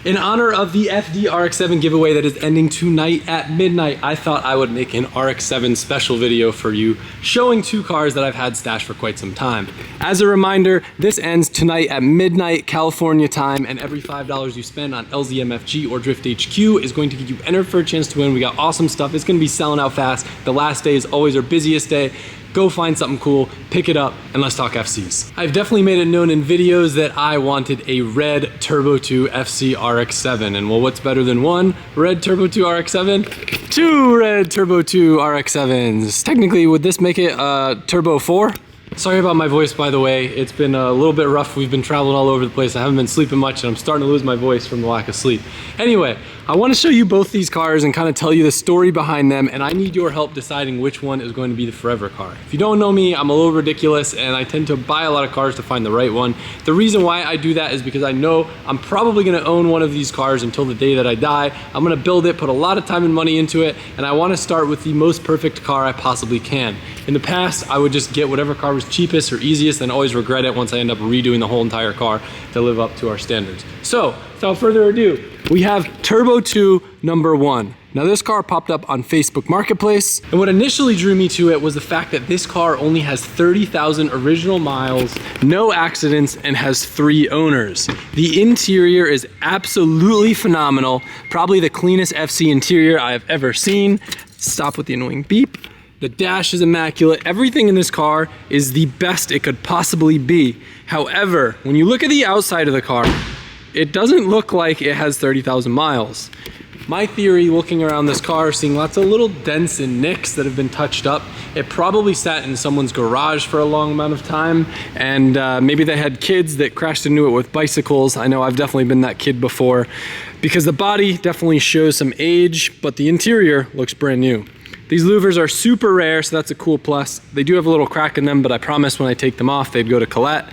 In honor of the FD RX7 giveaway that is ending tonight at midnight, I thought I would make an RX7 special video for you showing two cars that I've had stashed for quite some time. As a reminder, this ends tonight at midnight California time, and every $5 you spend on LZMFG or Drift HQ is going to get you entered for a chance to win. We got awesome stuff. It's going to be selling out fast. The last day is always our busiest day. Go find something cool, pick it up, and let's talk FCs. I've definitely made it known in videos that I wanted a red Turbo 2 FC RX7, and well, what's better than one red Turbo 2 RX7? Two red Turbo 2 RX7s. Technically, would this make it Turbo 4? Sorry about my voice, by the way. It's been a little bit rough. We've been traveling all over the place. I haven't been sleeping much, and I'm starting to lose my voice from the lack of sleep. Anyway, I want to show you both these cars and kind of tell you the story behind them, and I need your help deciding which one is going to be the forever car. If you don't know me, I'm a little ridiculous, and I tend to buy a lot of cars to find the right one. The reason why I do that is because I know I'm probably going to own one of these cars until the day that I die. I'm going to build it, put a lot of time and money into it, and I want to start with the most perfect car I possibly can. In the past, I would just get whatever car was cheapest or easiest and always regret it once I end up redoing the whole entire car to live up to our standards. So, without further ado, we have Turbo 2 number 1. Now this car popped up on Facebook Marketplace, and what initially drew me to it was the fact that this car only has 30,000 original miles, no accidents, and has 3 owners. The interior is absolutely phenomenal, probably the cleanest FC interior I have ever seen. Stop with the annoying beep. The dash is immaculate. Everything in this car is the best it could possibly be. However, when you look at the outside of the car, it doesn't look like it has 30,000 miles. My theory, looking around this car, seeing lots of little dents and nicks that have been touched up, it probably sat in someone's garage for a long amount of time, and maybe they had kids that crashed into it with bicycles. I know I've definitely been that kid before, because the body definitely shows some age, but the interior looks brand new. These louvers are super rare, so that's a cool plus. They do have a little crack in them, but I promised when I take them off, they'd go to Colette.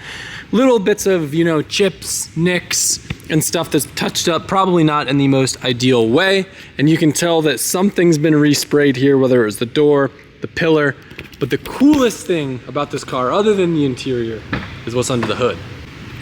Little bits of, you know, chips, nicks, and stuff that's touched up, probably not in the most ideal way. And you can tell that something's been resprayed here, whether it was the door, the pillar. But the coolest thing about this car, other than the interior, is what's under the hood.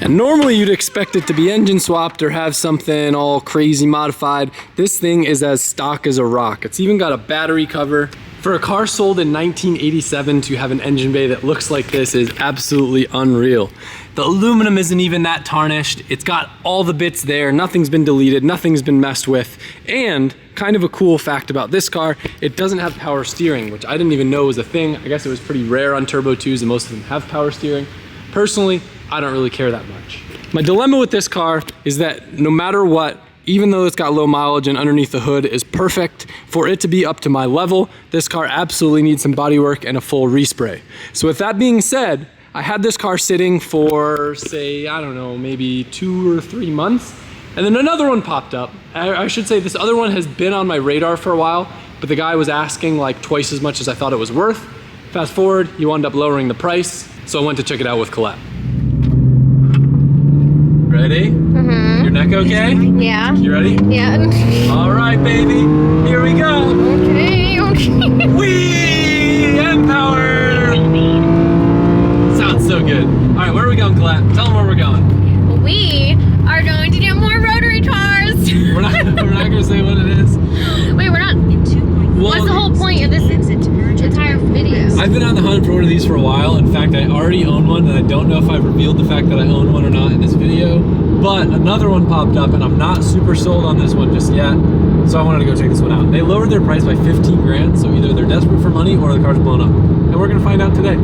And normally you'd expect it to be engine swapped or have something all crazy modified. This thing is as stock as a rock. It's even got a battery cover. For a car sold in 1987 to have an engine bay that looks like this is absolutely unreal. The aluminum isn't even that tarnished. It's got all the bits there. Nothing's been deleted. Nothing's been messed with. And kind of a cool fact about this car, it doesn't have power steering, which I didn't even know was a thing. I guess it was pretty rare on Turbo 2s and most of them have power steering. Personally, I don't really care that much. My dilemma with this car is that no matter what, even though it's got low mileage and underneath the hood is perfect, for it to be up to my level, this car absolutely needs some body work and a full respray. So with that being said, I had this car sitting for, say, I don't know, maybe 2 or 3 months, and then another one popped up. I should say this other one has been on my radar for a while, but the guy was asking like twice as much as I thought it was worth. Fast forward, he wound up lowering the price, so I went to check it out with Colette. Ready? Mm-hmm. Your neck okay? Yeah. You ready? Yeah. All right, baby. Here we go. Okay, okay. Whee! Empower! Sounds so good. All right, where are we going, Colette? Tell them where we're going. We are going to get more rotary cars. We're not going to say what it is. Wait, we're not. What's the whole point of this entire video? I've been on the hunt for one of these for a while. In fact, I already own one, and I don't know if I've revealed the fact that I own one or not in this video. But another one popped up, and I'm not super sold on this one just yet. So I wanted to go check this one out. They lowered their price by 15 grand, so either they're desperate for money or the car's blown up. And we're going to find out today.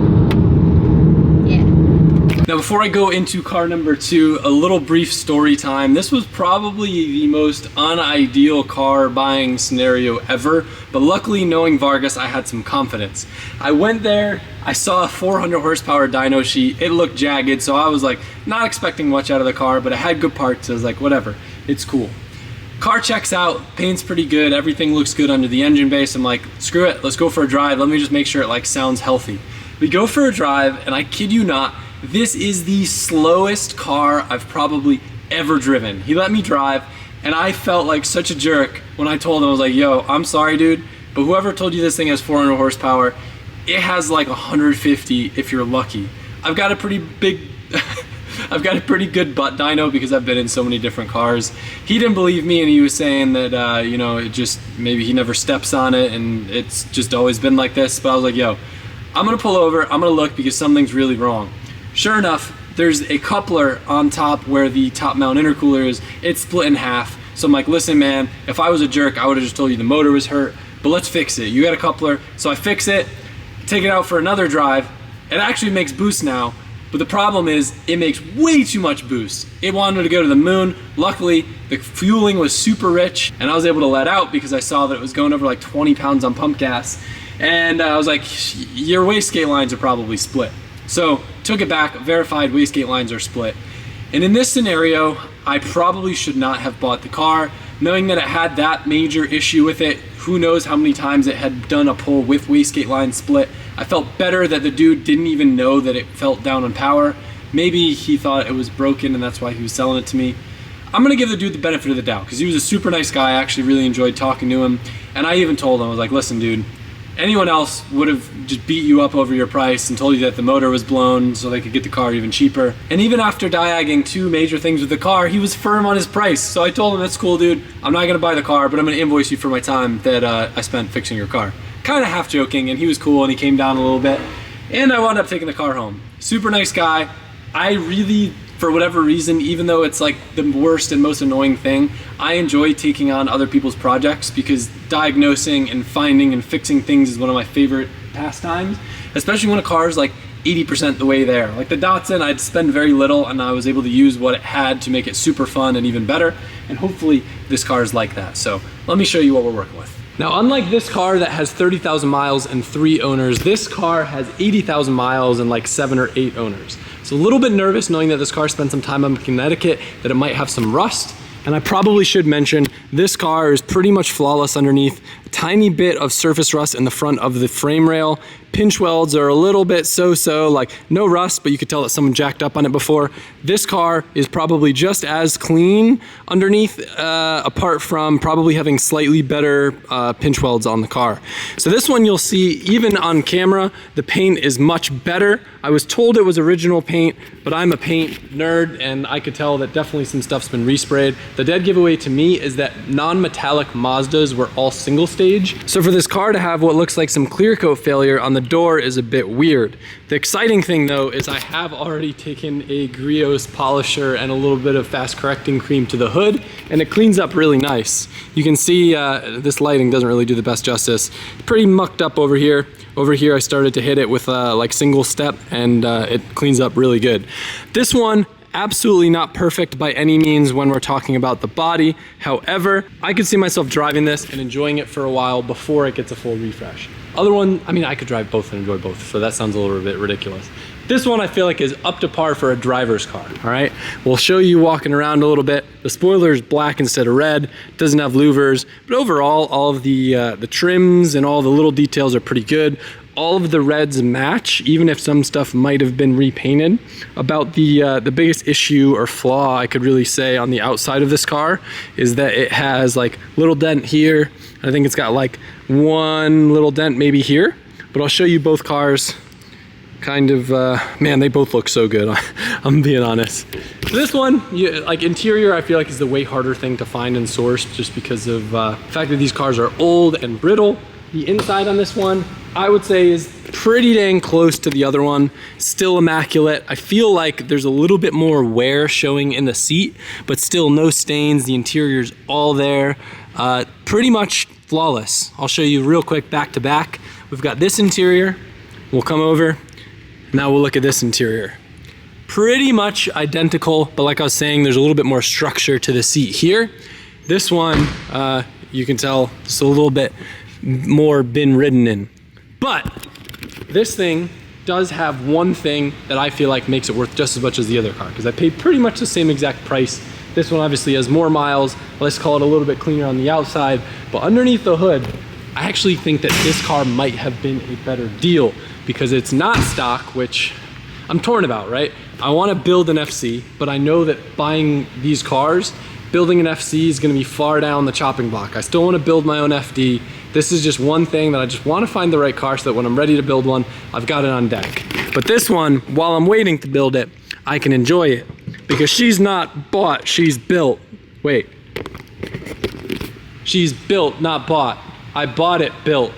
Now before I go into car number 2, a little brief story time. This was probably the most unideal car buying scenario ever, but luckily knowing Vargas, I had some confidence. I went there, I saw a 400 horsepower dyno sheet, it looked jagged, so I was like not expecting much out of the car, but it had good parts, so I was like whatever, it's cool. Car checks out, paint's pretty good, everything looks good under the engine base. I'm like, screw it, let's go for a drive, let me just make sure it like sounds healthy. We go for a drive, and I kid you not, this is the slowest car I've probably ever driven. He let me drive, and I felt like such a jerk when I told him, I was like, yo, I'm sorry, dude, but whoever told you this thing has 400 horsepower, it has like 150 if you're lucky. I've got a pretty big I've got a pretty good butt dyno because I've been in so many different cars. He didn't believe me, and he was saying that, you know, it just, maybe he never steps on it and it's just always been like this. But I was like, yo, I'm gonna pull over, I'm gonna look because something's really wrong. Sure enough, there's a coupler on top where the top mount intercooler is. It's split in half. So I'm like, listen, man, if I was a jerk, I would have just told you the motor was hurt, but let's fix it. You got a coupler. So I fix it, take it out for another drive. It actually makes boost now, but the problem is it makes way too much boost. It wanted to go to the moon. Luckily, the fueling was super rich, and I was able to let out because I saw that it was going over like 20 pounds on pump gas. And I was like, your wastegate lines are probably split. So took it back, verified wastegate lines are split. And in this scenario, I probably should not have bought the car. Knowing that it had that major issue with it, who knows how many times it had done a pull with wastegate line split. I felt better that the dude didn't even know that it felt down on power. Maybe he thought it was broken and that's why he was selling it to me. I'm gonna give the dude the benefit of the doubt because he was a super nice guy. I actually really enjoyed talking to him. And I even told him, I was like, listen, dude, anyone else would have just beat you up over your price and told you that the motor was blown so they could get the car even cheaper. And even after diagging 2 major things with the car, he was firm on his price. So I told him, that's cool, dude. I'm not gonna buy the car, but I'm gonna invoice you for my time that I spent fixing your car. Kind of half joking, and he was cool and he came down a little bit. And I wound up taking the car home. Super nice guy. I really, for whatever reason, even though it's like the worst and most annoying thing, I enjoy taking on other people's projects because diagnosing and finding and fixing things is one of my favorite pastimes, especially when a car is like 80% the way there. Like the Datsun, I'd spend very little and I was able to use what it had to make it super fun and even better. And hopefully this car is like that. So let me show you what we're working with. Now, unlike this car that has 30,000 miles and 3 owners, this car has 80,000 miles and like 7 or 8 owners. So a little bit nervous knowing that this car spent some time in Connecticut, that it might have some rust. And I probably should mention, this car is pretty much flawless underneath. A tiny bit of surface rust in the front of the frame rail. Pinch welds are a little bit so-so, like no rust, but you could tell that someone jacked up on it before. This car is probably just as clean underneath, apart from probably having slightly better pinch welds on the car. So this one you'll see, even on camera, the paint is much better. I was told it was original paint, but I'm a paint nerd and I could tell that definitely some stuff's been resprayed. The dead giveaway to me is that non-metallic Mazdas were all single stage. So for this car to have what looks like some clear coat failure on the door is a bit weird. The exciting thing though is I have already taken a Griot's polisher and a little bit of fast correcting cream to the hood, and it cleans up really nice. You can see this lighting doesn't really do the best justice. Pretty mucked up over here. Over here I started to hit it with like single step and it cleans up really good. This one, absolutely not perfect by any means when we're talking about the body. However, I could see myself driving this and enjoying it for a while before it gets a full refresh. Other one, I mean, I could drive both and enjoy both, so that sounds a little bit ridiculous. This one I feel like is up to par for a driver's car, all right? We'll show you walking around a little bit. The spoiler is black instead of red, doesn't have louvers, but overall, all of the trims and all the little details are pretty good. All of the reds match, even if some stuff might have been repainted. About the biggest issue or flaw I could really say on the outside of this car is that it has like little dent here. I think it's got like one little dent maybe here, but I'll show you both cars. Kind of, man, they both look so good. I'm being honest. So this one, like interior, I feel like is the way harder thing to find and source just because of the fact that these cars are old and brittle. The inside on this one, I would say is pretty dang close to the other one. Still immaculate. I feel like there's a little bit more wear showing in the seat, but still no stains. The interior's all there. Pretty much flawless. I'll show you real quick back to back. We've got this interior. We'll come over. Now we'll look at this interior. Pretty much identical, but like I was saying, there's a little bit more structure to the seat here. This one, you can tell it's a little bit more been ridden in. But this thing does have one thing that I feel like makes it worth just as much as the other car, because I paid pretty much the same exact price. This one obviously has more miles. Let's call it a little bit cleaner on the outside, but underneath the hood, I actually think that this car might have been a better deal because it's not stock, which I'm torn about, right? I want to build an FC, but I know that buying these cars, building an FC is going to be far down the chopping block. I still want to build my own FD. This is just one thing that I just want to find the right car so that when I'm ready to build one, I've got it on deck. But this one, while I'm waiting to build it, I can enjoy it. Because she's not bought, she's built. Wait. She's built, not bought. I bought it built.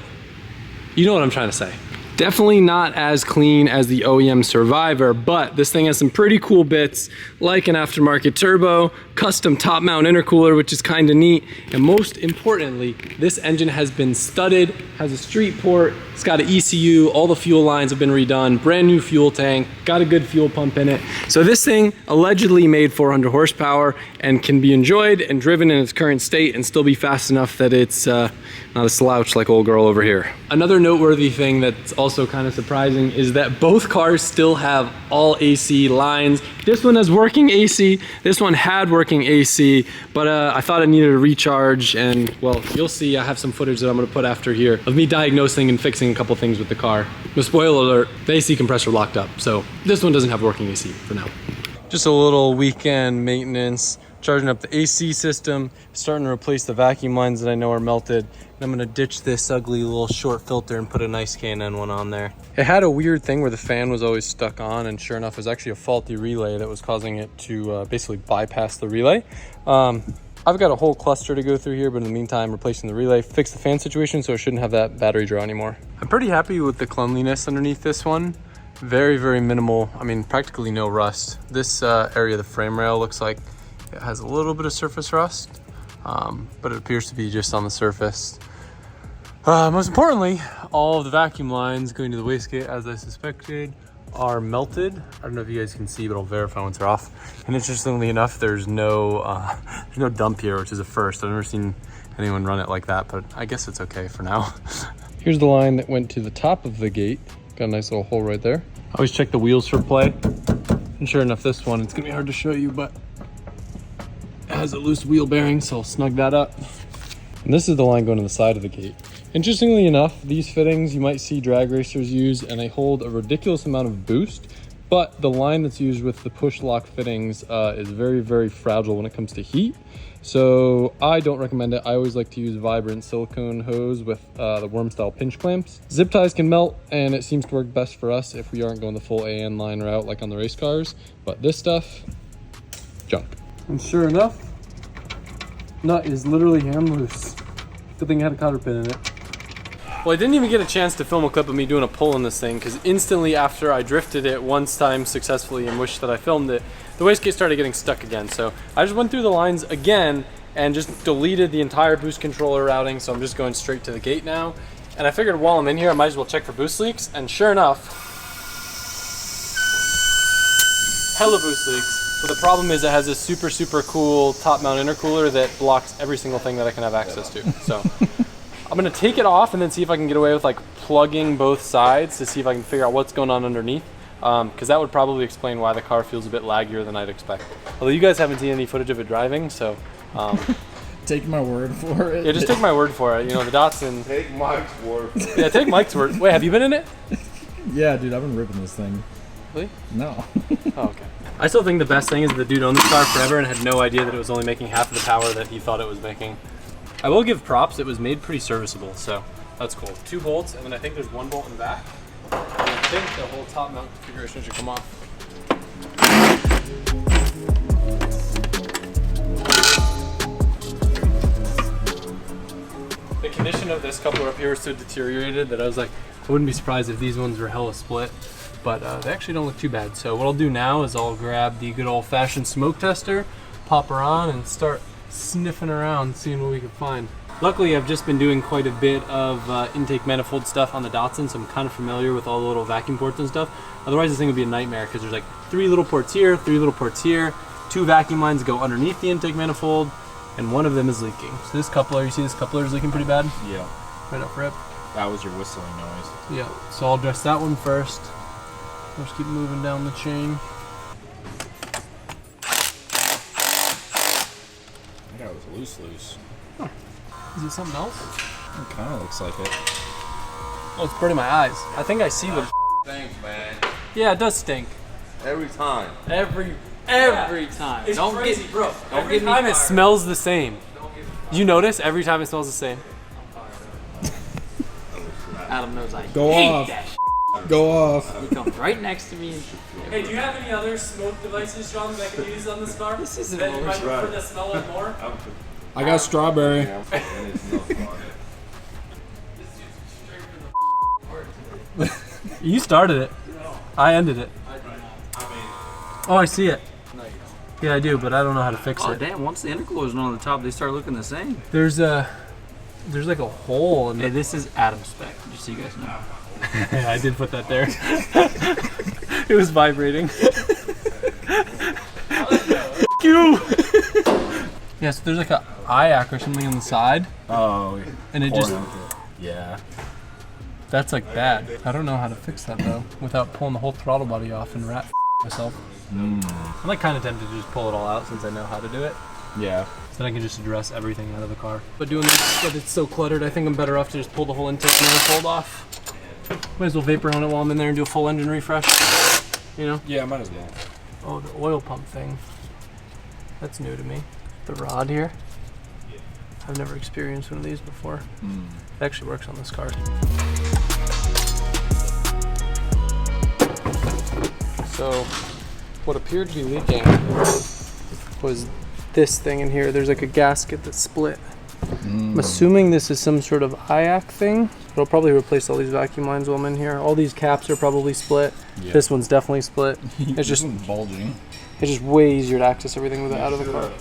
You know what I'm trying to say. Definitely not as clean as the OEM Survivor, but this thing has some pretty cool bits, like an aftermarket turbo, custom top mount intercooler, which is kind of neat, and most importantly, this engine has been studded, has a street port, it's got an ECU, all the fuel lines have been redone, brand new fuel tank, got a good fuel pump in it. So this thing allegedly made 400 horsepower and can be enjoyed and driven in its current state and still be fast enough that it's not a slouch like old girl over here. Another noteworthy thing that's also kind of surprising is that both cars still have all AC lines. This one has working AC, this one had working AC, but I thought it needed a recharge, and well, you'll see I have some footage that I'm gonna put after here of me diagnosing and fixing a couple things with the car. But spoiler alert, the AC compressor locked up, so this one doesn't have working AC for now. Just a little weekend maintenance, charging up the AC system, starting to replace the vacuum lines that I know are melted. And I'm gonna ditch this ugly little short filter and put a nice K&N one on there. It had a weird thing where the fan was always stuck on, and sure enough, it was actually a faulty relay that was causing it to basically bypass the relay. I've got a whole cluster to go through here, but in the meantime, replacing the relay, fix the fan situation so it shouldn't have that battery draw anymore. I'm pretty happy with the cleanliness underneath this one. Very, very minimal. I mean, practically no rust. This area of the frame rail looks like it has a little bit of surface rust, but it appears to be just on the surface. Most importantly, all of the vacuum lines going to the wastegate, as I suspected, are melted. I don't know if you guys can see, but I'll verify once they're off. And interestingly enough, there's no dump here, which is a first. I've never seen anyone run it like that, but I guess it's okay for now. Here's the line that went to the top of the gate. Got a nice little hole right there. I always check the wheels for play. And sure enough, this one, it's gonna be hard to show you, but it has a loose wheel bearing, so I'll snug that up. And this is the line going to the side of the gate. Interestingly enough, these fittings you might see drag racers use, and they hold a ridiculous amount of boost, but the line that's used with the push lock fittings is very, very fragile when it comes to heat. So I don't recommend it. I always like to use vibrant silicone hose with the worm style pinch clamps. Zip ties can melt, and it seems to work best for us if we aren't going the full AN line route like on the race cars, but this stuff, junk. And sure enough, nut is literally ham loose. Good thing it had a cotter pin in it. Well, I didn't even get a chance to film a clip of me doing a pull in this thing, because instantly after I drifted it once time successfully and wished that I filmed it, the wastegate started getting stuck again. So I just went through the lines again and just deleted the entire boost controller routing, so I'm just going straight to the gate now. And I figured while I'm in here, I might as well check for boost leaks, and sure enough, hella boost leaks. But the problem is it has this super, super cool top mount intercooler that blocks every single thing that I can have access to. So I'm gonna take it off and then see if I can get away with like plugging both sides to see if I can figure out what's going on underneath. Because that would probably explain why the car feels a bit laggier than I'd expect. Although you guys haven't seen any footage of it driving, so. Take my word for it. Yeah, just take my word for it. You know, the Datsun. Take Mike's word for it. Yeah, take Mike's word. Wait, have you been in it? Yeah, dude, I've been ripping this thing. Really? No. Oh, okay. I still think the best thing is that the dude owned this car forever and had no idea that it was only making half of the power that he thought it was making. I will give props, it was made pretty serviceable, so that's cool. 2 bolts, and then I think there's 1 bolt in the back. And I think the whole top mount configuration should come off. The condition of this coupler up here is so deteriorated that I was like, I wouldn't be surprised if these ones were hella split, but they actually don't look too bad. So what I'll do now is I'll grab the good old-fashioned smoke tester, pop her on, and start sniffing around, seeing what we can find. Luckily, I've just been doing quite a bit of intake manifold stuff on the Datsun, so I'm kind of familiar with all the little vacuum ports and stuff. Otherwise, this thing would be a nightmare because there's like 3 little ports here, 3 little ports here, 2 vacuum lines go underneath the intake manifold, and one of them is leaking. So this coupler, you see this coupler is leaking pretty bad? Yeah. Right up rip. That was your whistling noise. Yeah, so I'll address that one first. Let's keep moving down the chain. I got it was loose. Huh. Is it something else? It kind of looks like it. Oh, it's burning my eyes. I think I see what. Thanks, man. Yeah, it does stink. Every time. Every time. It's don't crazy, get, bro. Don't Every get me time it smells the same. You notice every time it smells the same. Adam knows I Go hate off. that. Go off. You come right next to me and Hey, do you have any other smoke devices, Sean, that I can use on this car? This isn't that what you we're might prefer to smell it more? I got strawberry. And it's no fun. You started it. I ended it. Oh, I see it. Yeah, I do, but I don't know how to fix Oh it. damn, once the intercooler's on the top, they start looking the same. There's like a hole in Hey, it. this is Adam's spec, just so you guys know. Yeah, I did put that there. It was vibrating. You. Yeah, so there's like a IAC or something on the side, Oh. and it just Yeah. that's like bad. I don't know how to fix that though without pulling the whole throttle body off and rat myself. I'm like kind of tempted to just pull it all out since I know how to do it. Yeah. So then I can just address everything out of the car. But doing this, but it's so cluttered, I think I'm better off to just pull the whole intake manifold off. Might as well vapor on it while I'm in there and do a full engine refresh. You know? Yeah, might as well. Oh, the oil pump thing. That's new to me. The rod here. I've never experienced one of these before. It actually works on this car. So, what appeared to be leaking was this thing in here. There's like a gasket that's split. I'm assuming this is some sort of IAC thing. It'll probably replace all these vacuum lines while I'm in here. All these caps are probably split. Yeah. This one's definitely split. It's just bulging. It's just way easier to access everything with it out of the car.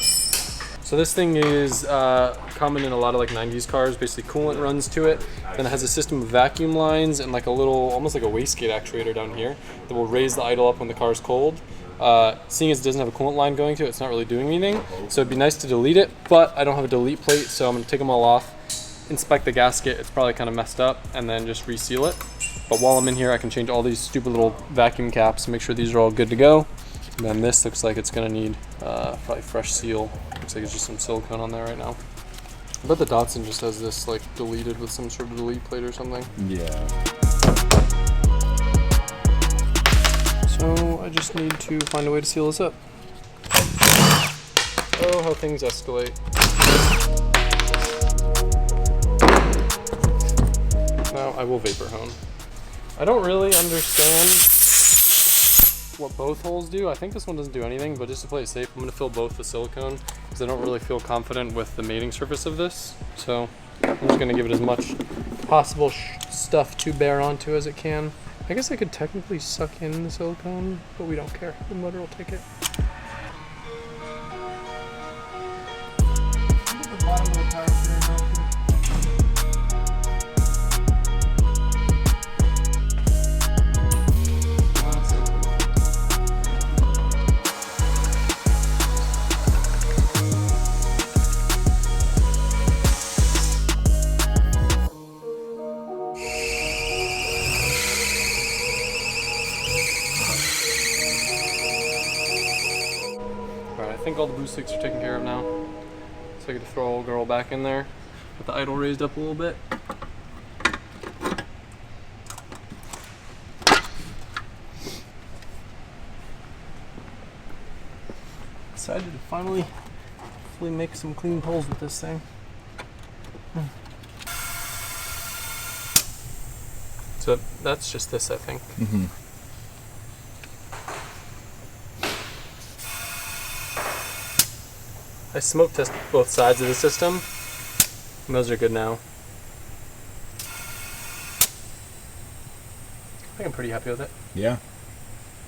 So this thing is common in a lot of like 90s cars. Basically coolant runs to it. Then it has a system of vacuum lines and like a little, almost like a wastegate actuator down here that will raise the idle up when the car is cold. Seeing as it doesn't have a coolant line going to it, it's not really doing anything. So it'd be nice to delete it, but I don't have a delete plate, so I'm gonna take them all off, inspect the gasket. It's probably kind of messed up, and then just reseal it. But while I'm in here, I can change all these stupid little vacuum caps, make sure these are all good to go. And then this looks like it's gonna need probably fresh seal. Looks like it's just some silicone on there right now. I bet the Datsun just has this like deleted with some sort of delete plate or something. Yeah. So I just need to find a way to seal this up. Oh, how things escalate. Now I will vapor hone. I don't really understand what both holes do. I think this one doesn't do anything, but just to play it safe, I'm gonna fill both with silicone because I don't really feel confident with the mating surface of this. So I'm just gonna give it as much possible stuff to bear onto as it can. I guess I could technically suck in the silicone, but we don't care. The motor will take it. Alright, I think all the boost leaks are taken care of now. So I get to throw old girl back in there with the idle raised up a little bit. Decided to finally hopefully make some clean pulls with this thing. So that's just this, I think. I smoke tested both sides of the system, and those are good now. I think I'm pretty happy with it. Yeah.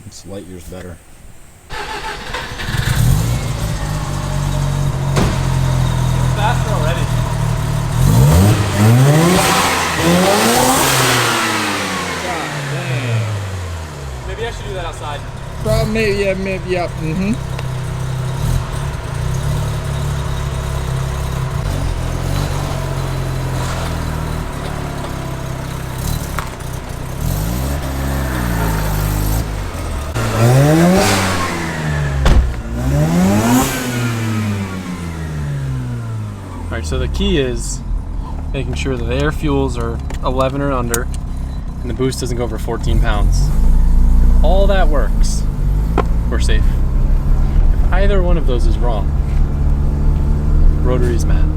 It's light years better. Faster already. Maybe I should do that outside. Maybe, yeah. Alright, so the key is making sure that the air fuels are 11 or under and the boost doesn't go over 14 pounds. If all that works, we're safe. If either one of those is wrong, rotary's mad.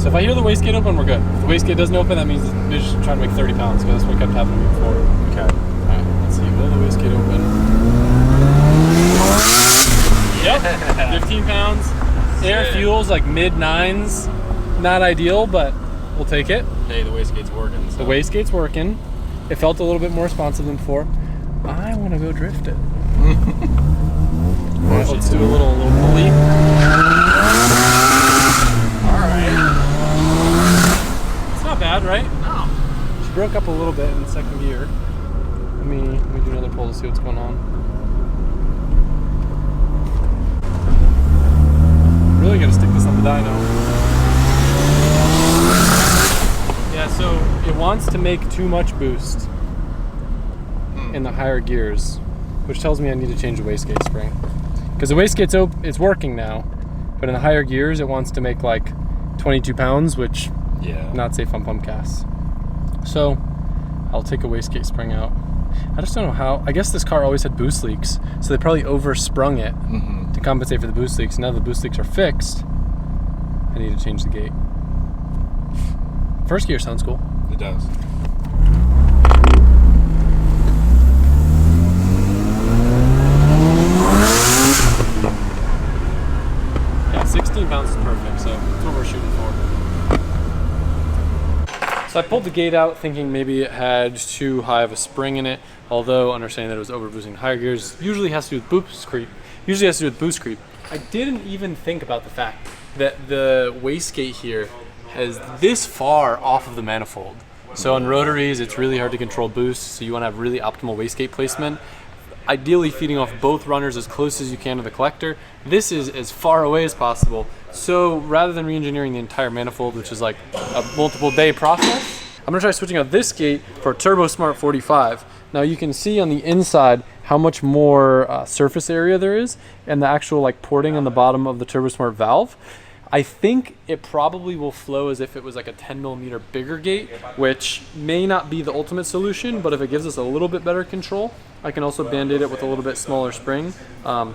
So if I hear the wastegate open, we're good. If the wastegate doesn't open, that means it's just trying to make 30 pounds, because that's what kept happening to me before. Okay. Alright, let's see. Will the wastegate open? Yep, 15 pounds. Air fuel's like mid-9s. Not ideal, but we'll take it. Hey, the wastegate's working. So. The wastegate's working. It felt a little bit more responsive than before. I want to go drift it. Alright, let's do a little pulley. Alright. It's not bad, right? No. She broke up a little bit in the second gear. Let me do another pull to see what's going on. Really gotta stick this on the dyno. Yeah, so it wants to make too much boost in the higher gears, which tells me I need to change the wastegate spring. Because the wastegate's it's working now, but in the higher gears it wants to make like 22 pounds, which not safe on pump casts. So I'll take a wastegate spring out. I just don't know how. I guess this car always had boost leaks, so they probably oversprung it to compensate for the boost leaks. Now the boost leaks are fixed, I need to change the gate. First gear sounds cool. It does. Yeah, 16 pounds is perfect, so that's what we're shooting for. So I pulled the gate out thinking maybe it had too high of a spring in it, although understanding that it was overboosting higher gears usually has to do with boost creep. I didn't even think about the fact that the wastegate here is this far off of the manifold. So on rotaries, it's really hard to control boost, so you want to have really optimal wastegate placement. Ideally feeding off both runners as close as you can to the collector. This is as far away as possible. So rather than re-engineering the entire manifold, which is like a multiple day process, I'm gonna try switching out this gate for a Turbo Smart 45. Now you can see on the inside how much more surface area there is and the actual like porting on the bottom of the Turbo Smart valve. I think it probably will flow as if it was like a 10mm bigger gate, which may not be the ultimate solution, but if it gives us a little bit better control, I can also band-aid it with a little bit smaller spring. But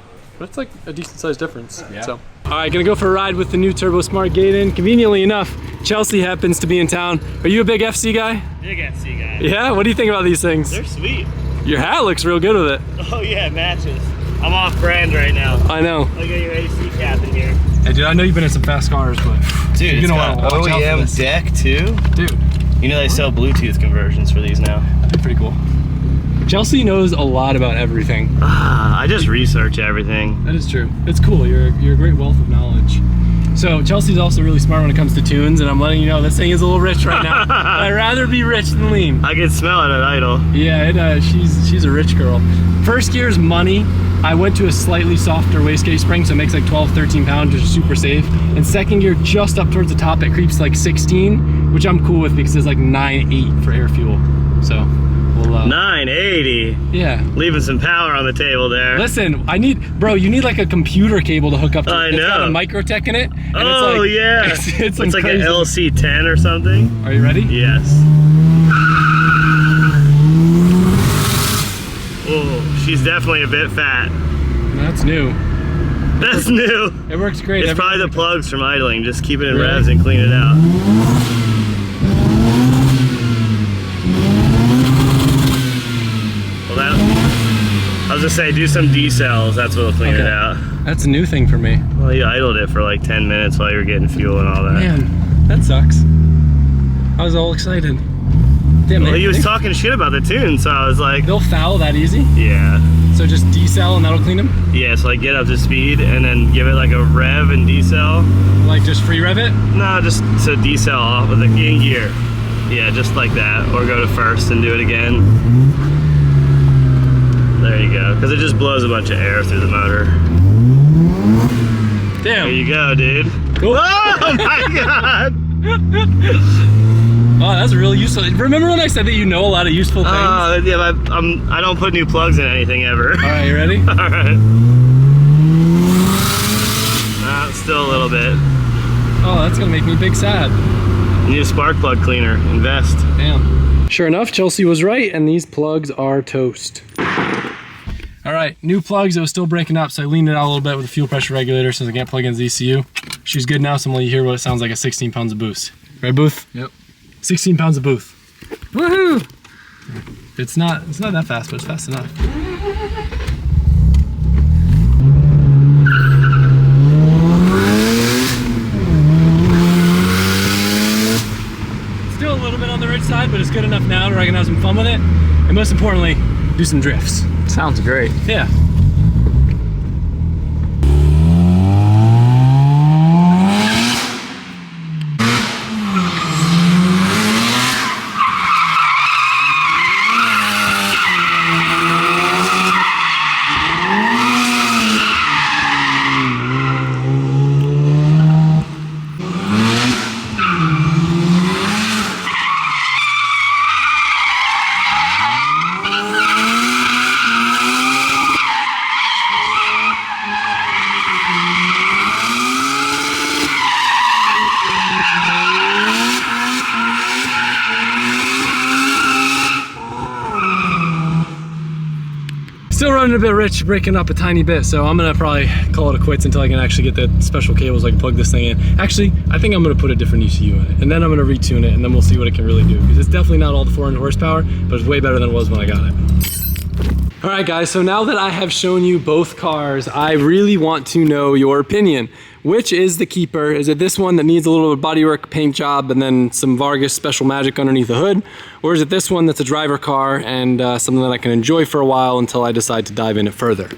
it's like a decent sized difference. Yeah. So, all right, gonna go for a ride with the new Turbo Smart gate in. Conveniently enough, Chelsea happens to be in town. Are you a big FC guy? Big FC guy. Yeah, what do you think about these things? They're sweet. Your hat looks real good with it. Oh yeah, it matches. I'm off brand right now. I know. Look at your AC cap in here. Hey dude, I know you've been in some fast cars, but Dude, you're it's gonna got wanna watch out for OEM this. deck too. Dude, You know they sell Bluetooth conversions for these now. that'd be pretty cool. Chelsea knows a lot about everything. I just research everything. That is true. It's cool. You're a great wealth of knowledge. So Chelsea's also really smart when it comes to tunes, and I'm letting you know this thing is a little rich right now. I'd rather be rich than lean. I can smell it at idle. Yeah, she's a rich girl. First gear's money. I went to a slightly softer wastegate spring, so it makes like 12, 13 pounds, which is super safe. And second gear, just up towards the top, it creeps like 16, which I'm cool with because it's like 9.8 for air fuel. So we'll 980. yeah. Leaving some power on the table there. Listen, bro, you need like a computer cable to hook up to I it. It's got a know. Microtech in it. And Oh it's like, yeah. It's like crazy. an LC10 or something. Are you ready? Yes. Oh, she's definitely a bit fat. That's new. That's new. It works great. It's probably the plugs from idling. Just keep it in Really? revs and clean it out. Well, I was gonna say, do some decels. That's what'll clean it Okay. out. That's a new thing for me. Well, you idled it for like 10 minutes while you were getting fuel and all that. Man, that sucks. I was all excited. Damn, Well, he was talking shit about the tune, so I was like, they'll foul that easy? yeah. So just decel and that'll clean them? Yeah, so like get up to speed and then give it like a rev and decel. Like just free rev it? No, just so decel off with the in gear. Yeah, just like that. Or go to first and do it again. There you go. Because it just blows a bunch of air through the motor. There Damn. you go, dude. Cool. Oh my god! Oh, that's really useful. Remember when I said that you know a lot of useful things? Yeah, I don't put new plugs in anything ever. All right, you ready? Alright. Still a little bit. Oh, that's gonna make me big sad. You need a spark plug cleaner. Invest. Damn. Sure enough, Chelsea was right, and these plugs are toast. All All right, new plugs. It was still breaking up, so I leaned it out a little bit with a fuel pressure regulator since I can't plug in the ECU. She's good now, so I'm gonna let you hear what it sounds like at 16 pounds of boost. Right, Booth? Yep. 16 pounds of boost. Woohoo! It's not that fast, but it's fast enough. Still a little bit on the rich side, but it's good enough now where I can have some fun with it. And most importantly, do some drifts. Sounds great. Yeah. Still running a bit rich, breaking up a tiny bit, so I'm gonna probably call it a quits until I can actually get the special cables so I can plug this thing in. Actually, I think I'm gonna put a different ECU in it, and then I'm gonna retune it, and then we'll see what it can really do. Because it's definitely not all the 400 horsepower, but it's way better than it was when I got it. All right, guys, so now that I have shown you both cars, I really want to know your opinion. Which is the keeper? Is it this one that needs a little bit of bodywork, paint job, and then some Vargas special magic underneath the hood? Or is it this one that's a driver car and something that I can enjoy for a while until I decide to dive in it further?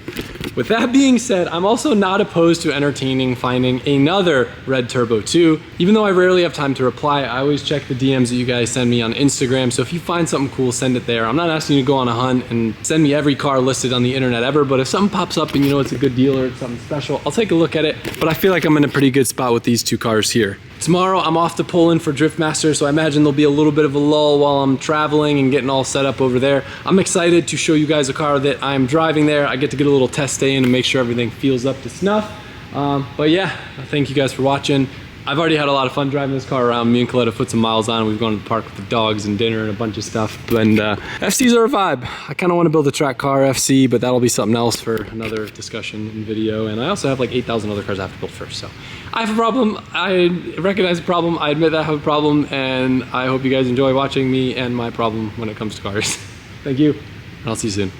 With that being said, I'm also not opposed to entertaining finding another red Turbo 2. Even though I rarely have time to reply, I always check the DMs that you guys send me on Instagram. So if you find something cool, send it there. I'm not asking you to go on a hunt and send me every car listed on the internet ever, but if something pops up and you know it's a good deal or it's something special, I'll take a look at it. But I feel like I'm in a pretty good spot with these two cars here. Tomorrow I'm off to Poland for Driftmaster, so I imagine there'll be a little bit of a lull while I'm traveling and getting all set up over there. I'm excited to show you guys a car that I'm driving there. I get to get a little test day in and make sure everything feels up to snuff. But yeah, thank you guys for watching. I've already had a lot of fun driving this car around. Me and Colette have put some miles on. We've gone to the park with the dogs and dinner and a bunch of stuff. And FCs are a vibe. I kind of want to build a track car FC, but that'll be something else for another discussion and video. And I also have like 8,000 other cars I have to build first. So I have a problem. I recognize the problem. I admit that I have a problem. And I hope you guys enjoy watching me and my problem when it comes to cars. Thank you. And I'll see you soon.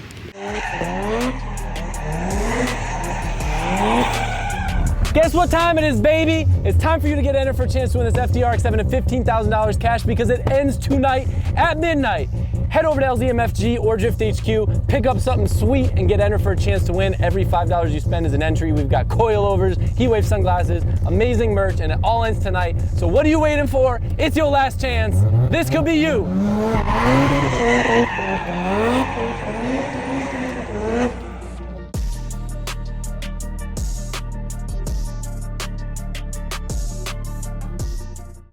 Guess what time it is, baby? It's time for you to get entered for a chance to win this FC RX7 and $15,000 cash because it ends tonight at midnight. Head over to LZMFG or Drift HQ, pick up something sweet and get entered for a chance to win. Every $5 you spend is an entry. We've got coilovers, heat wave sunglasses, amazing merch, and it all ends tonight. So what are you waiting for? It's your last chance. This could be you.